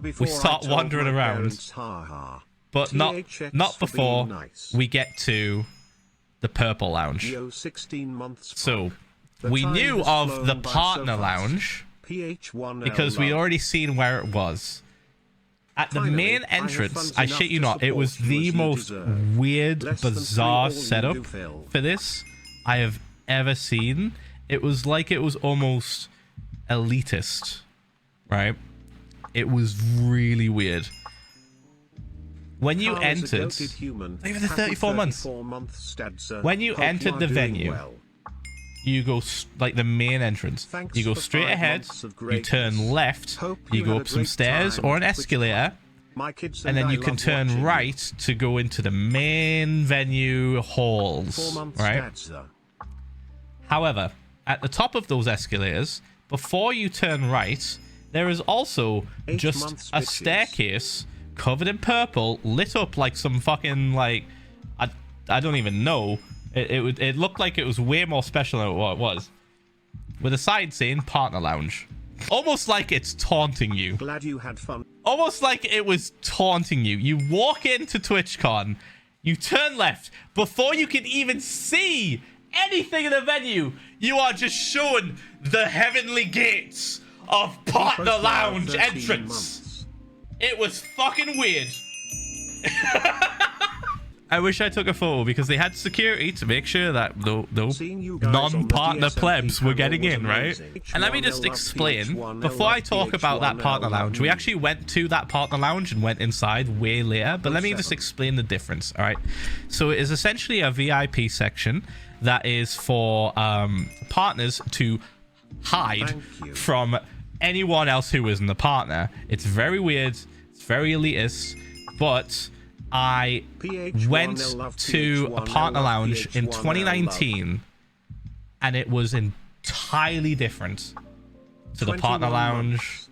we start wandering around, but not before we get to the Purple Lounge. So we knew of the Partner Lounge because we'd already seen where it was. At the main entrance, I shit you not, it was the most weird, bizarre setup for this I have ever seen. It was like it was almost elitist, right? It was really weird. When you entered, even the 34 months. When you entered the venue, you go like the main entrance. You go straight ahead, you turn left, you go up some stairs or an escalator, and then you can turn right to go into the main venue halls, right? However, at the top of those escalators, before you turn right, there is also just a staircase covered in purple, lit up like some fucking, like, I don't even know. It looked like it was way more special than what it was. With a sign saying Partner Lounge. Almost like it's taunting you. Glad you had fun. Almost like it was taunting you. You walk into TwitchCon, you turn left, before you can even see anything in the venue, you are just shown the heavenly gates of Partner Lounge entrance. It was fucking weird. I wish I took a photo because they had security to make sure that the non-partner plebs were getting in, right? And let me just explain, before I talk about that Partner Lounge, we actually went to that Partner Lounge and went inside way later, but let me just explain the difference, all right? So it is essentially a VIP section that is for partners to hide from anyone else who isn't a partner. It's very weird, it's very elitist, but I went to a Partner Lounge in 2019 and it was entirely different to the Partner Lounge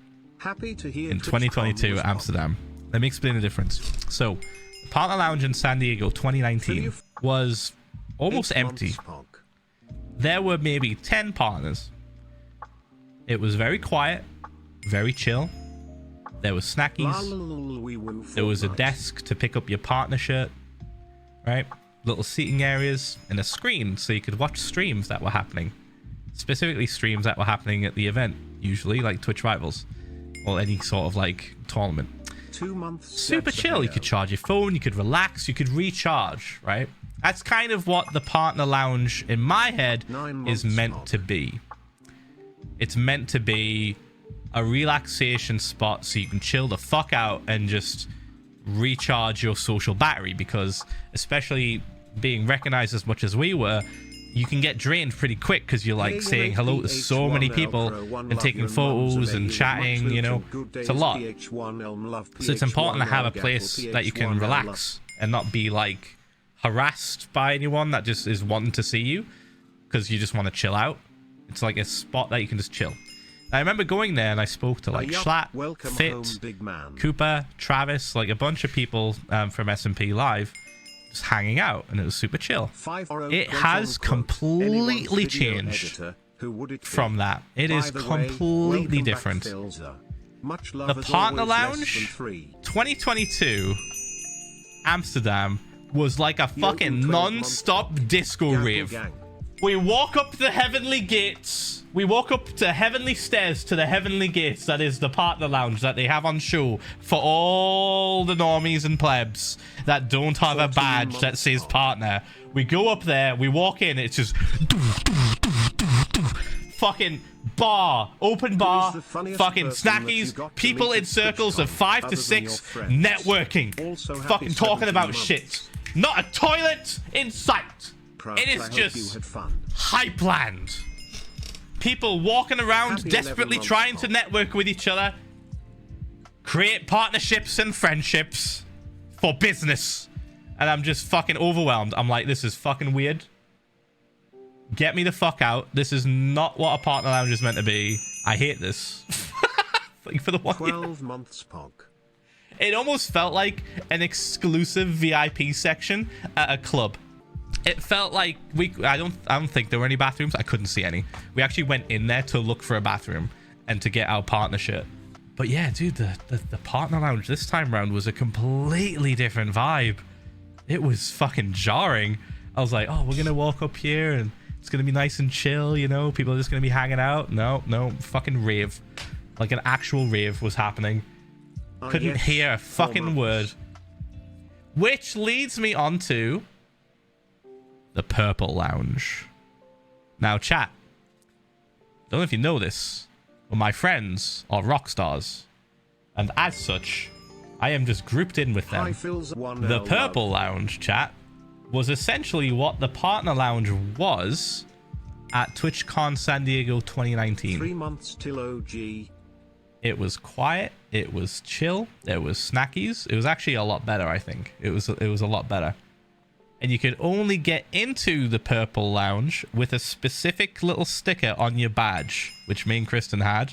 in 2022 at Amsterdam. Let me explain the difference. So the Partner Lounge in San Diego 2019 was almost empty. There were maybe 10 partners. It was very quiet, very chill. There was snackies. There was a desk to pick up your partner shirt, right? Little seating areas and a screen so you could watch streams that were happening. Specifically streams that were happening at the event, usually like Twitch Rivals or any sort of like tournament. 2 months. Super chill. You could charge your phone, you could relax, you could recharge, right? That's kind of what the Partner Lounge in my head is meant to be. It's meant to be a relaxation spot so you can chill the fuck out and just recharge your social battery, because especially being recognized as much as we were, you can get drained pretty quick because you're like saying hello to so many people and taking photos and chatting, you know. It's a lot. So it's important to have a place that you can relax and not be like harassed by anyone that just is wanting to see you because you just want to chill out. It's like a spot that you can just chill. I remember going there and I spoke to like Schlatt, Fit, Cooper, Travis, like a bunch of people from SMP Live just hanging out, and it was super chill. It has completely changed from that. It is completely different. The Partner Lounge 2022 Amsterdam was like a fucking non-stop disco rave. We walk up the heavenly gates. We walk up to heavenly stairs to the heavenly gates. That is the Partner Lounge that they have on show for all the normies and plebs that don't have a badge that says partner. We go up there. We walk in. It's just fucking bar, open bar, fucking snackies, people in circles of 5 to 6 networking, fucking talking about shit. Not a toilet in sight. It is just hype land. People walking around desperately trying to network with each other, create partnerships and friendships for business. And I'm just fucking overwhelmed. I'm like, this is fucking weird. Get me the fuck out. This is not what a Partner Lounge is meant to be. I hate this. For the 12 months POG. It almost felt like an exclusive VIP section at a club. It felt like I don't think there were any bathrooms. I couldn't see any. We actually went in there to look for a bathroom and to get our partner shirt. But yeah, dude, the partner lounge this time around was a completely different vibe. It was fucking jarring. I was like, oh, we're gonna walk up here and it's gonna be nice and chill, you know, people are just gonna be hanging out. No, fucking rave. Like an actual rave was happening. Couldn't hear a fucking word. Which leads me on to the Purple Lounge. Now, chat, don't know if you know this, but my friends are rock stars, and as such, I am just grouped in with them. The Purple Lounge, chat, was essentially what the Partner Lounge was at TwitchCon San Diego 2019. 3 months till OG. It was quiet. It was chill. There was snackies. It was actually a lot better, I think. It was a lot better. And you could only get into the Purple Lounge with a specific little sticker on your badge, which me and Kristen had.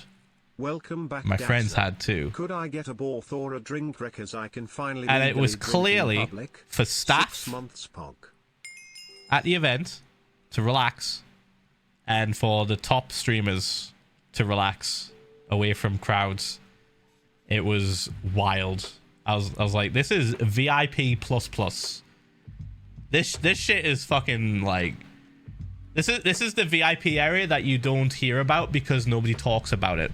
Welcome back. My friends had too. Could I get a bath or a drink because I can finally. And it was clearly for staff 6 months pog. At the event to relax, and for the top streamers to relax away from crowds. It was wild. I was like, this is VIP plus. This shit is fucking like, this is the VIP area that you don't hear about because nobody talks about it.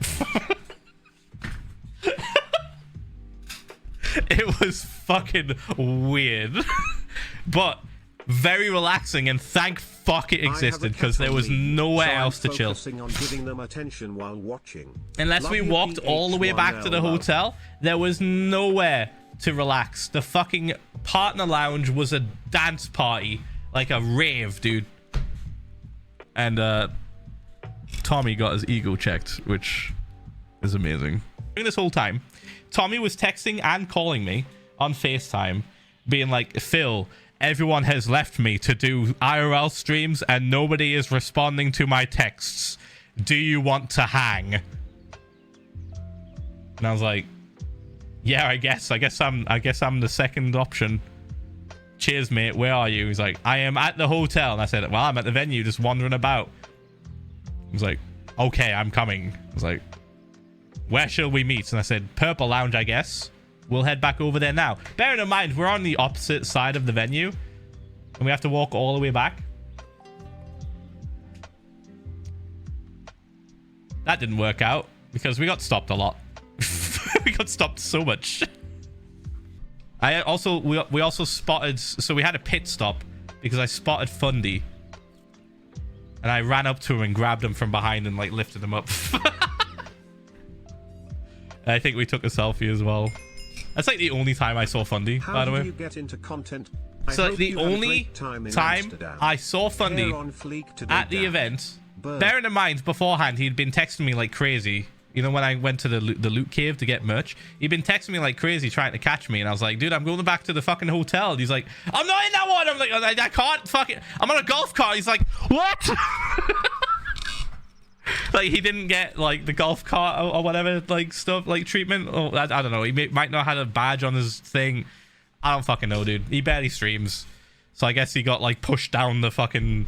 It was fucking weird, but very relaxing, and thank fuck it existed because there was nowhere else to chill. On giving them attention while watching. Unless we walked all the way back to the hotel, there was nowhere to relax. The fucking Partner Lounge was a dance party, like a rave, dude. And Tommy got his ego checked, which is amazing. During this whole time, Tommy was texting and calling me on FaceTime, being like, Phil, everyone has left me to do IRL streams and nobody is responding to my texts. Do you want to hang? And I was like, yeah, I guess I'm the second option. Cheers, mate. Where are you? He's like, I am at the hotel. And I said, well, I'm at the venue just wandering about. He was like, okay, I'm coming. I was like, where shall we meet? And I said, Purple Lounge, I guess. We'll head back over there now. Bearing in mind, we're on the opposite side of the venue, and we have to walk all the way back. That didn't work out because we got stopped a lot. We got stopped so much. We also spotted, so we had a pit stop because I spotted Fundy, and I ran up to him and grabbed him from behind and like lifted him up. I think we took a selfie as well. That's like the only time I saw Fundy, by the way. How do you get into content? So like the only time I saw Fundy at the event, bearing in mind beforehand he'd been texting me like crazy. You know, when I went to the loot cave to get merch, he'd been texting me like crazy trying to catch me, and I was like, dude, I'm going back to the fucking hotel. And he's like, I'm not in that one. I'm like, I can't fucking, I'm on a golf cart. He's like, what? Like, he didn't get like the golf cart or whatever, like stuff, like treatment, or I don't know, he might not have a badge on his thing. I don't fucking know, dude. He barely streams, so I guess he got like pushed down the fucking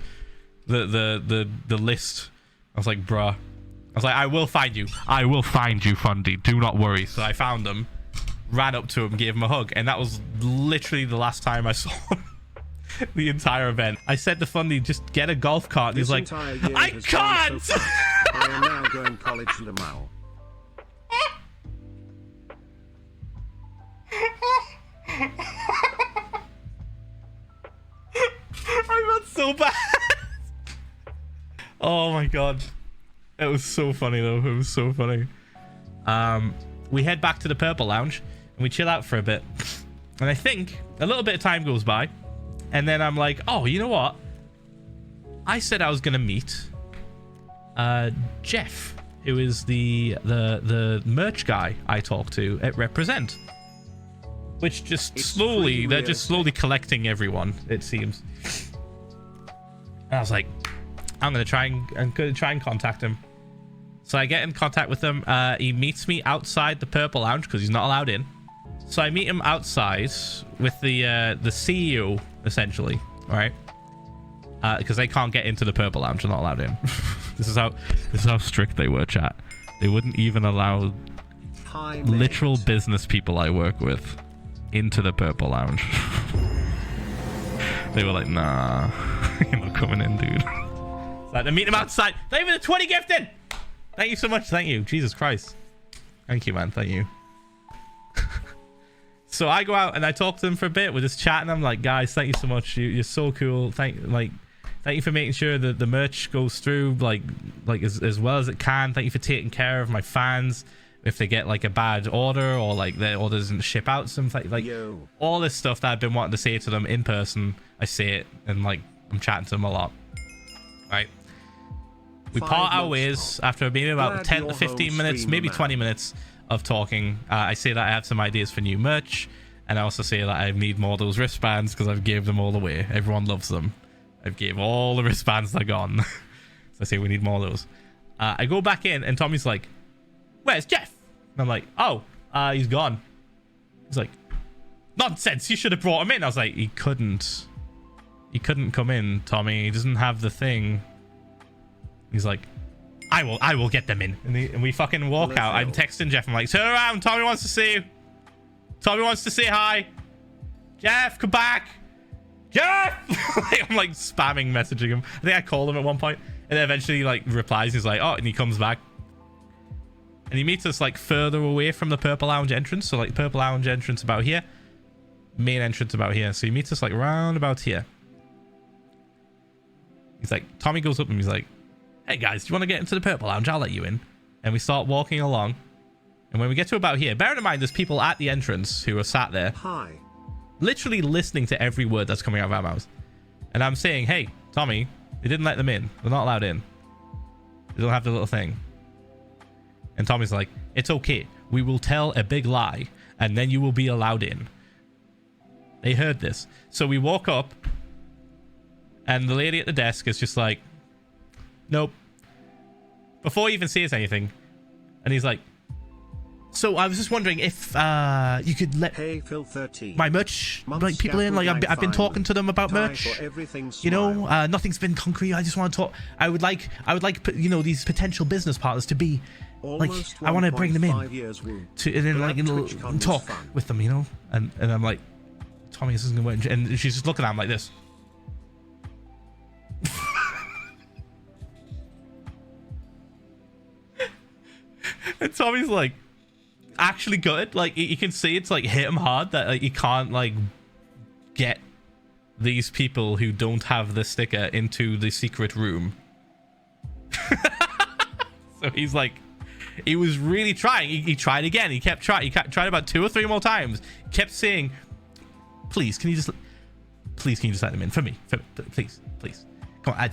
the list. I was like, bruh. I was like, I will find you, Fundy, do not worry. So I found him, ran up to him, gave him a hug, and that was literally the last time I saw him. The entire event. I said to Fundy, just get a golf cart. And he's like, I can't! So I am now going college Lamau. I felt so bad. Oh my god. It was so funny though. It was so funny. We head back to the Purple Lounge and we chill out for a bit. And I think a little bit of time goes by. And then I'm like, oh, you know what? I said I was going to meet Jeff, who is the merch guy I talked to at Represent. Which just slowly, they're just slowly collecting everyone, it seems. And I was like, I'm going to try and contact him. So I get in contact with him. He meets me outside the Purple Lounge because he's not allowed in. So I meet him outside with the CEO, essentially, all right? Because they can't get into the Purple Lounge, they're not allowed in. This is how strict they were, chat. They wouldn't even allow Hi, mate. literal business people I work with into the Purple Lounge. They were like, nah, you're not coming in, dude. So I had to meet them outside. Thank you for the 20 gifted. Thank you so much. Thank you. Jesus Christ. Thank you, man. Thank you. So I go out and I talk to them for a bit. We're just chatting. I'm like, guys, thank you so much. You're so cool. Thank you for making sure that the merch goes through like as well as it can. Thank you for taking care of my fans if they get like a bad order or like their order doesn't ship out something. Like all this stuff that I've been wanting to say to them in person. I say it and like I'm chatting to them a lot. Right. We part our ways after maybe about 10 to 15 minutes, maybe 20 minutes of talking. I say that I have some ideas for new merch, and I also say that I need more of those wristbands because I've gave them all away. Everyone loves them. I've gave all the wristbands they're gone. So I say we need more of those. I go back in and Tommy's like, where's Jeff? And I'm like, oh, he's gone. He's like, nonsense, you should have brought him in. I was like, he couldn't come in, Tommy. He doesn't have the thing. He's like, I will get them in. And we fucking walk out. I'm texting Jeff. I'm like, turn around. Tommy wants to see you. Tommy wants to say hi. Jeff, come back. Jeff! I'm like spamming messaging him. I think I called him at one point. And then eventually he like replies. He's like, oh, and he comes back. And he meets us like further away from the Purple Lounge entrance. So like Purple Lounge entrance about here. Main entrance about here. So he meets us like round about here. He's like, Tommy goes up and he's like, hey guys, do you want to get into the Purple Lounge? I'll let you in. And we start walking along. And when we get to about here, bear in mind there's people at the entrance who are sat there. Hi. Literally listening to every word that's coming out of our mouths. And I'm saying, hey, Tommy, they didn't let them in. They're not allowed in. They don't have the little thing. And Tommy's like, it's okay. We will tell a big lie and then you will be allowed in. They heard this. So we walk up and the lady at the desk is just like, nope. Before he even says anything. And he's like, so I was just wondering if you could let Phil 13 my merch like people in. Like I've been talking to them about merch. You know, nothing's been concrete. I just want to talk. I would like you know, these potential business partners to be like, I want to bring them in to and then like talk with them, you know. And I'm like, Tommy, this isn't gonna work. And she's just looking at him like this. And Tommy's like actually good. Like you can see it's like hit him hard that like you can't like get these people who don't have the sticker into the secret room. So he's like, he was really trying. He tried again. He kept trying. He tried about 2 or 3 more times. Kept saying, please can you just let them in for me, please come on.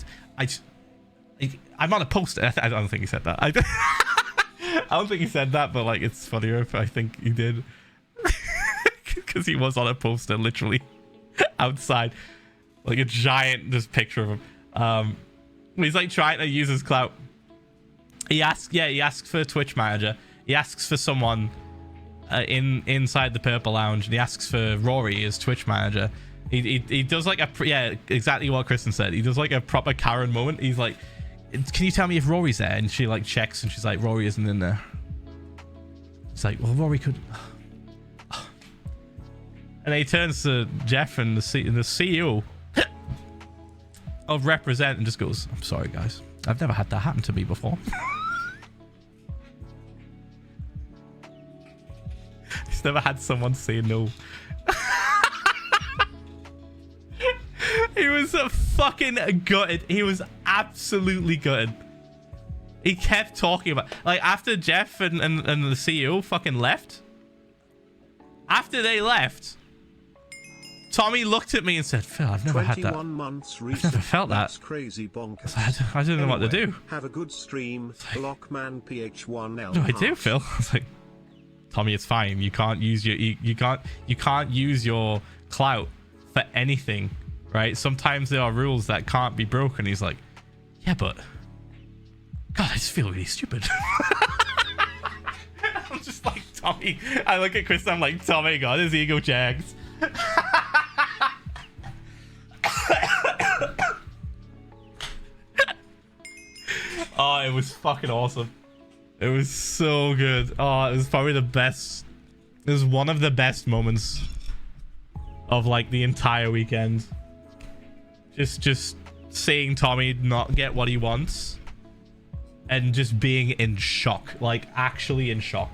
I'm on a poster. I don't think he said that. I don't think he said that, but like it's funnier if I think he did. Because he was on a poster literally outside, like a giant just picture of him. He's like trying to use his clout. He asks for a Twitch manager. He asks for someone inside the Purple Lounge, and he asks for Rory as Twitch manager. He does like exactly what Kristen said. He does like a proper Karen moment. He's like, can you tell me if Rory's there? And she like checks and she's like, Rory isn't in there. It's like, well, Rory could. And then he turns to Jeff and the CEO of Represent and just goes, I'm sorry guys, I've never had that happen to me before. He's never had someone say no. He was fucking gutted. He was absolutely gutted. He kept talking about, like, after Jeff and the CEO fucking left. After they left, Tommy looked at me and said, Phil, I've never had that. I've never felt that. Crazy bonkers. I don't know what to do. Have a good stream. Lockman PH1L. No, I do, Phil. I was like, Tommy, it's fine. You can't use your you can't use your clout for anything, right? Sometimes there are rules that can't be broken. He's like, yeah, but God, I just feel really stupid. I'm just like, Tommy. I look at Chris. I'm like, Tommy, God, his ego jags. Oh, it was fucking awesome. It was so good. Oh, it was probably the best. It was one of the best moments of like the entire weekend. Just seeing Tommy not get what he wants and just being in shock, like actually in shock.